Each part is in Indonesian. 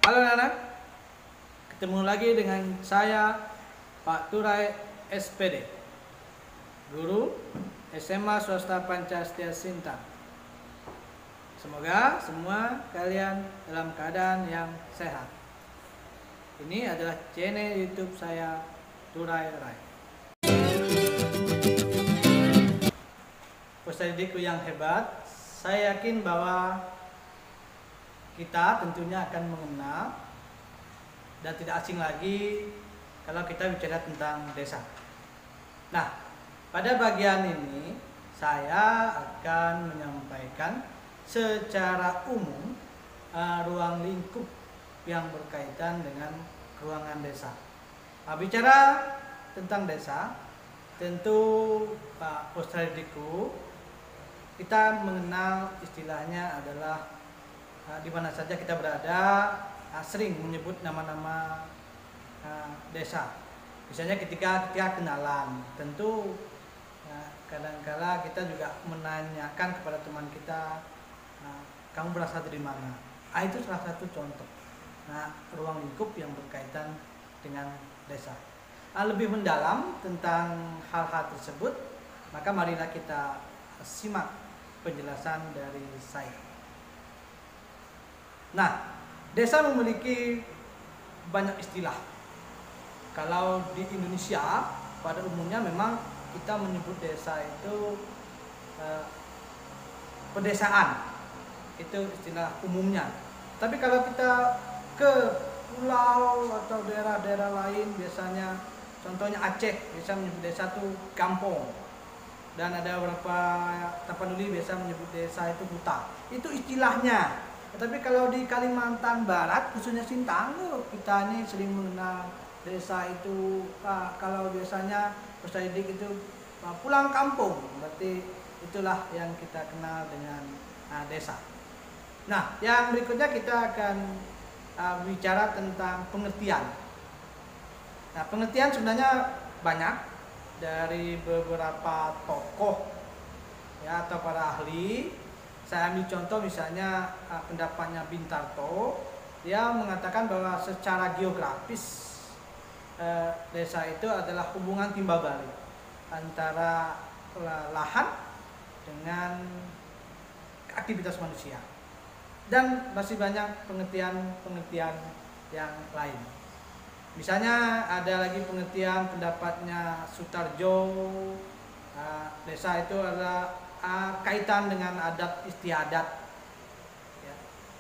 Halo anak-anak, ketemu lagi dengan saya Pak Turai SPD, Guru SMA Swasta Pancastia Sintang. Semoga semua kalian dalam keadaan yang sehat. Ini adalah channel YouTube saya, Turai Rai. Peserta didikku yang hebat, saya yakin bahwa kita tentunya akan mengenal dan tidak asing lagi kalau kita bicara tentang desa. Nah, pada bagian ini saya akan menyampaikan secara umum ruang lingkup yang berkaitan dengan ruangan desa. Nah, bicara tentang desa, tentu Pak Posradikku, kita mengenal istilahnya adalah di mana saja kita berada sering menyebut nama-nama desa. Misalnya ketika kenalan, tentu kadang-kala kita juga menanyakan kepada teman kita, kamu berasal dari mana? Itu salah satu contoh. Ruang lingkup yang berkaitan dengan desa. Lebih mendalam tentang hal-hal tersebut, maka marilah kita simak penjelasan dari saya. Nah, desa memiliki banyak istilah. Kalau di Indonesia, pada umumnya memang kita menyebut desa itu pedesaan. Itu istilah umumnya. Tapi kalau kita ke pulau atau daerah-daerah lain, biasanya contohnya Aceh, biasa menyebut desa itu kampung. Dan ada beberapa Tapanuli biasa menyebut desa itu huta. Itu istilahnya. Tetapi kalau di Kalimantan Barat, khususnya Sintang, kita ini sering mengenal desa itu, kalau biasanya peserta didik itu pulang kampung, berarti itulah yang kita kenal dengan desa. Nah, yang berikutnya kita akan bicara tentang pengertian. Nah, pengertian sebenarnya banyak dari beberapa tokoh ya atau para ahli. Saya ambil contoh misalnya pendapatnya Bintarto, dia mengatakan bahwa secara geografis desa itu adalah hubungan timbal balik antara lahan dengan aktivitas manusia. Dan masih banyak pengertian yang lain. Misalnya ada lagi pengertian pendapatnya Sutarjo, desa itu adalah kaitan dengan adat istiadat ya.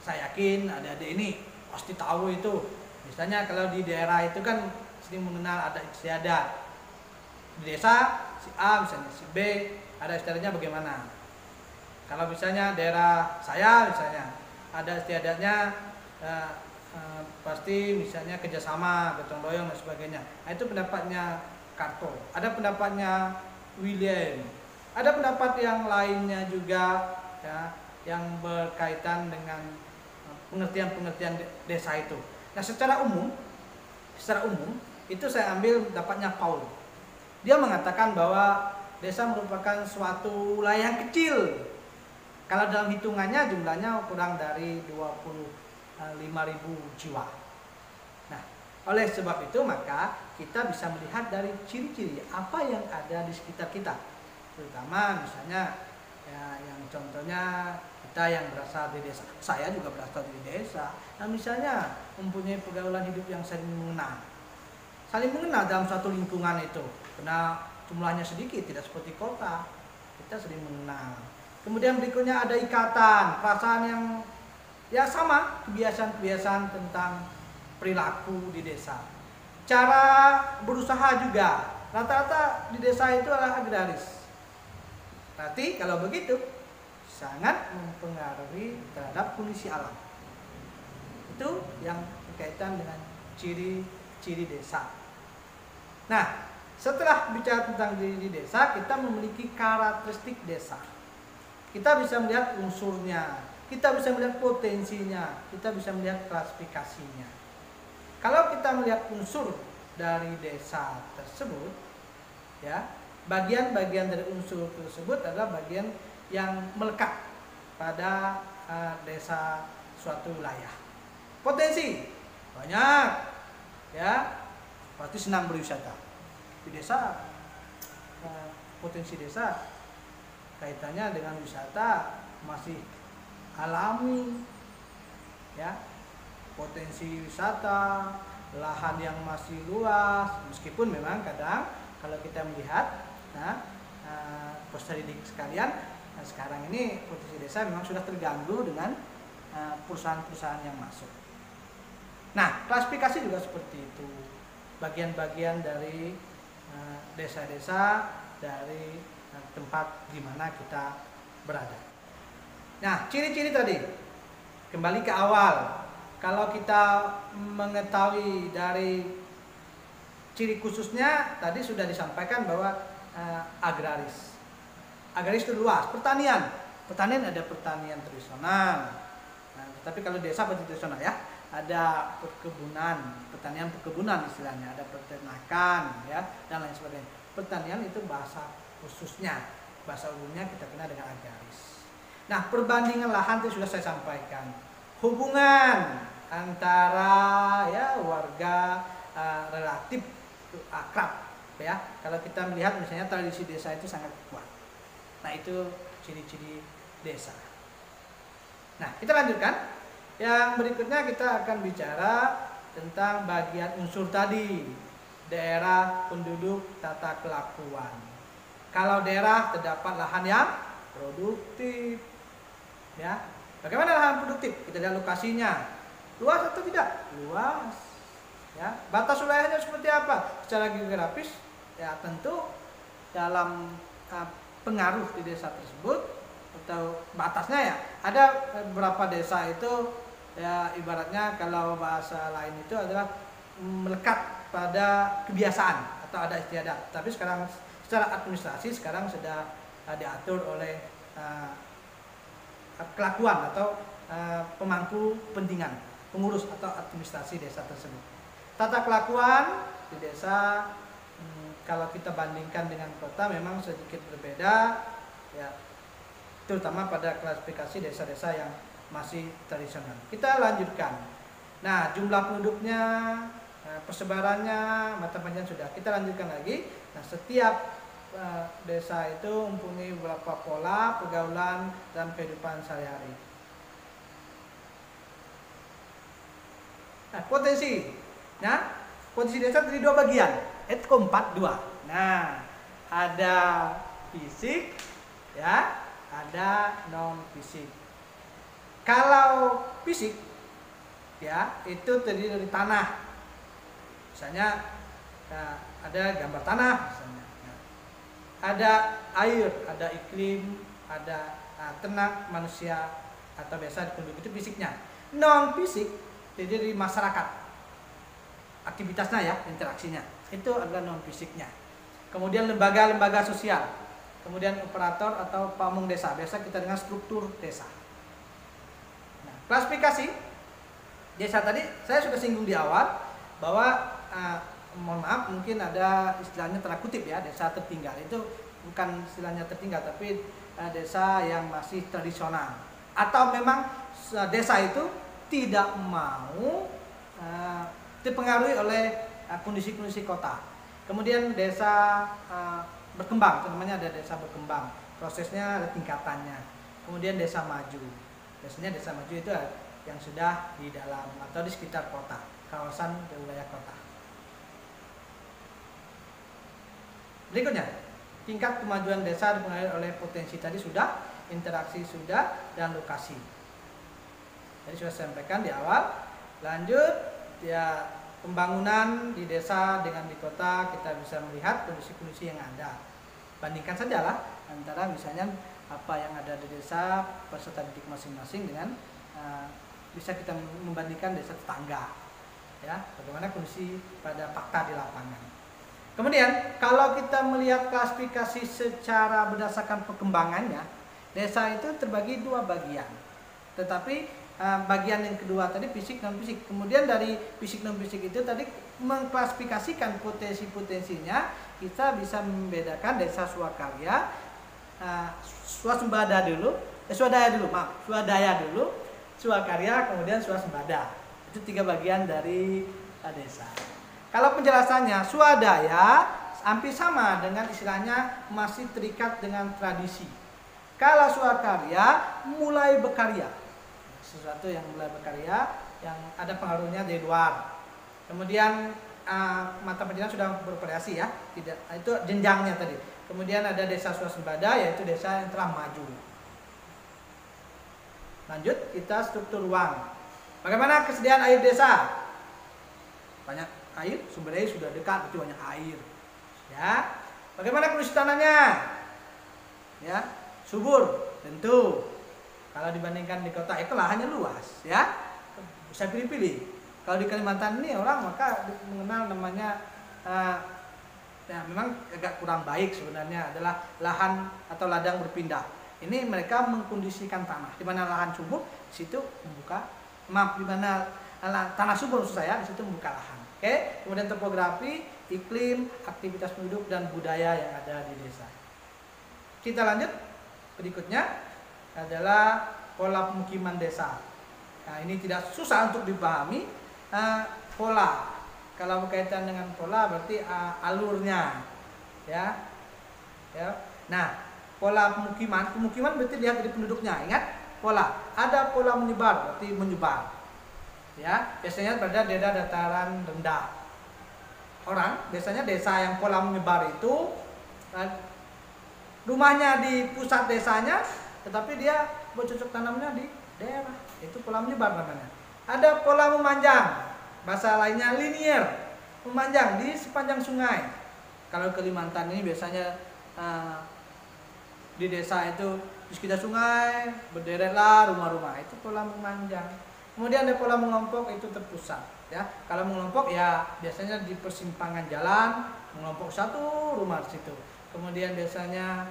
Saya yakin adik-adik ini pasti tahu itu. Misalnya kalau di daerah itu kan sering mengenal adat istiadat. Di desa si A misalnya, si B ada istiadatnya bagaimana. Kalau misalnya daerah saya misalnya ada istiadatnya pasti misalnya kerjasama, gotong royong dan sebagainya. Itu pendapatnya Karto. Ada pendapatnya William. Ada pendapat yang lainnya juga ya, yang berkaitan dengan pengertian-pengertian desa itu. Nah, secara umum itu saya ambil pendapatnya Paul. Dia mengatakan bahwa desa merupakan suatu wilayah kecil. Kalau dalam hitungannya jumlahnya kurang dari 25.000 jiwa. Nah, oleh sebab itu maka kita bisa melihat dari ciri-ciri apa yang ada di sekitar kita. Terutama misalnya ya, yang contohnya kita yang berasal dari desa, saya juga berasal dari desa. Nah, misalnya mempunyai pergaulan hidup yang saling mengenal dalam satu lingkungan itu, karena jumlahnya sedikit, tidak seperti kota, kita sering mengenal. Kemudian berikutnya ada ikatan, perasaan yang ya sama, kebiasaan-kebiasaan tentang perilaku di desa. Cara berusaha juga, rata-rata di desa itu adalah agraris. Berarti kalau begitu sangat mempengaruhi terhadap kondisi alam. Itu yang berkaitan dengan ciri-ciri desa. Nah, setelah bicara tentang ciri desa, kita memiliki karakteristik desa. Kita bisa melihat unsurnya, kita bisa melihat potensinya, kita bisa melihat klasifikasinya. Kalau kita melihat unsur dari desa tersebut, ya, bagian-bagian dari unsur tersebut adalah bagian yang melekat pada desa suatu wilayah. Potensi banyak, ya, pasti senang berwisata di desa. Potensi desa kaitannya dengan wisata masih alami, ya, potensi wisata, lahan yang masih luas, meskipun memang kadang kalau kita melihat, peserta didik sekalian, sekarang ini potensi desa memang sudah terganggu dengan perusahaan-perusahaan yang masuk. Nah, klasifikasi juga seperti itu, bagian-bagian dari desa-desa, dari tempat di mana kita berada. Nah, ciri-ciri tadi, kembali ke awal, kalau kita mengetahui dari ciri khususnya, tadi sudah disampaikan bahwa agraris. Agraris itu luas, pertanian ada pertanian tradisional. Nah, tapi kalau desa berarti tradisional, ya, ada perkebunan, pertanian perkebunan istilahnya, ada peternakan, ya, dan lain sebagainya. Pertanian itu bahasa khususnya, bahasa umumnya kita kenal dengan agraris. Nah, perbandingan lahan itu sudah saya sampaikan. Hubungan antara, ya, warga relatif akrab, ya. Kalau kita melihat misalnya tradisi desa itu sangat kuat. Nah, itu ciri-ciri desa. Nah, kita lanjutkan. Yang berikutnya kita akan bicara tentang bagian unsur tadi, daerah, penduduk, tata kelakuan. Kalau daerah terdapat lahan yang produktif, ya. Bagaimana lahan produktif? Kita lihat lokasinya, luas atau tidak? Luas, ya. Batas wilayahnya seperti apa? Secara geografis, ya, tentu dalam pengaruh di desa tersebut atau batasnya, ya, ada beberapa desa itu, ya, ibaratnya kalau bahasa lain itu adalah melekat pada kebiasaan atau ada istiadat. Tapi sekarang secara administrasi sekarang sudah diatur oleh kelakuan atau pemangku kepentingan, pengurus atau administrasi desa tersebut. Tata kelakuan di desa, kalau kita bandingkan dengan kota memang sedikit berbeda, ya, terutama pada klasifikasi desa-desa yang masih tradisional. Kita lanjutkan. Nah, jumlah penduduknya, persebarannya, mata panjang sudah. Kita lanjutkan lagi. Nah, setiap desa itu mempunyai beberapa pola pergaulan dan kehidupan sehari-hari. Nah, potensi. Nah, potensi desa terdiri dua bagian. Itu keempat dua. Nah, ada fisik, ya, ada non fisik. Kalau fisik, ya, itu terdiri dari tanah. Misalnya ada gambar tanah, misalnya. Nah, ada air, ada iklim, ada ternak, manusia atau biasa penduduk, itu fisiknya. Non fisik terdiri dari masyarakat, aktivitasnya, ya, interaksinya. Itu adalah non fisiknya. Kemudian lembaga-lembaga sosial. Kemudian operator atau pamung desa, biasa kita dengan struktur desa. Nah, klasifikasi desa tadi saya sudah singgung di awal bahwa mohon maaf mungkin ada istilahnya tanda kutip, ya, desa tertinggal. Itu bukan istilahnya tertinggal, tapi desa yang masih tradisional, atau memang desa itu tidak mau dipengaruhi oleh kondisi-kondisi kota. Kemudian desa berkembang, itu namanya ada desa berkembang, prosesnya ada tingkatannya. Kemudian desa maju, biasanya desa maju itu yang sudah di dalam atau di sekitar kota, kawasan dan wilayah kota. Berikutnya, tingkat kemajuan desa dipengaruhi oleh potensi tadi sudah, interaksi sudah, dan lokasi. Tadi sudah saya sampaikan di awal. Lanjut, ya, pembangunan di desa dengan di kota, kita bisa melihat kondisi-kondisi yang ada. Bandingkan sajalah antara misalnya apa yang ada di desa peserta didik masing-masing dengan bisa kita membandingkan desa tetangga, ya, bagaimana kondisi pada fakta di lapangan. Kemudian kalau kita melihat klasifikasi secara berdasarkan perkembangannya, desa itu terbagi dua bagian. Tetapi bagian yang kedua tadi fisik non fisik. Kemudian dari fisik non fisik itu tadi mengklasifikasikan potensi-potensinya, kita bisa membedakan desa swakarya, swasembada dulu, swadaya dulu, swakarya, kemudian swasembada. Itu 3 bagian dari desa. Kalau penjelasannya swadaya hampir sama dengan istilahnya masih terikat dengan tradisi. Kalau swakarya mulai berkarya, sesuatu yang mulai berkarya yang ada pengaruhnya dari luar. Kemudian mata pelajaran sudah bervariasi ya, tidak itu jenjangnya tadi. Kemudian ada desa swasembada, yaitu desa yang telah maju. Lanjut, kita struktur ruang. Bagaimana kesediaan air desa? Banyak air, sumber air sudah dekat, itu banyak air. Ya. Bagaimana kondisi tanahnya? Ya, subur, tentu. Kalau dibandingkan di kota, itu lahannya luas, ya. Bisa pilih-pilih. Kalau di Kalimantan ini orang maka mengenal namanya ya memang agak kurang baik sebenarnya adalah lahan atau ladang berpindah. Ini mereka mengkondisikan tanah. Di mana lahan subur, di situ membuka di mana tanah subur maksud saya, di situ membuka lahan. Oke, kemudian topografi, iklim, aktivitas penduduk dan budaya yang ada di desa. Kita lanjut. Berikutnya adalah pola pemukiman desa. Nah, ini tidak susah untuk dipahami. Pola, kalau berkaitan dengan pola berarti alurnya, ya. Nah, pola pemukiman berarti lihat dari penduduknya. Ingat pola. Ada pola menyebar berarti menyebar. Ya, biasanya pada daerah dataran rendah. Biasanya desa yang pola menyebar itu rumahnya di pusat desanya, tetapi dia bercocok tanamnya di daerah. Itu pola menyebar namanya. Ada pola memanjang, bahasa lainnya linier, memanjang di sepanjang sungai. Kalau Kalimantan ini biasanya di desa itu di sekitar sungai berderetlah rumah-rumah, itu pola memanjang. Kemudian ada pola mengelompok, itu terpusat. Ya, kalau mengelompok ya biasanya di persimpangan jalan, mengelompok satu rumah di situ. Kemudian biasanya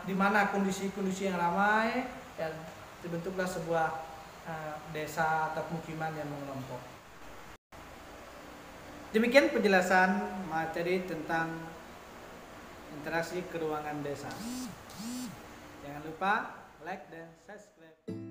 di mana kondisi-kondisi yang ramai, ya terbentuklah sebuah desa atau pemukiman yang mengelompok. Demikian penjelasan materi tentang interaksi keruangan desa. Jangan lupa like dan subscribe.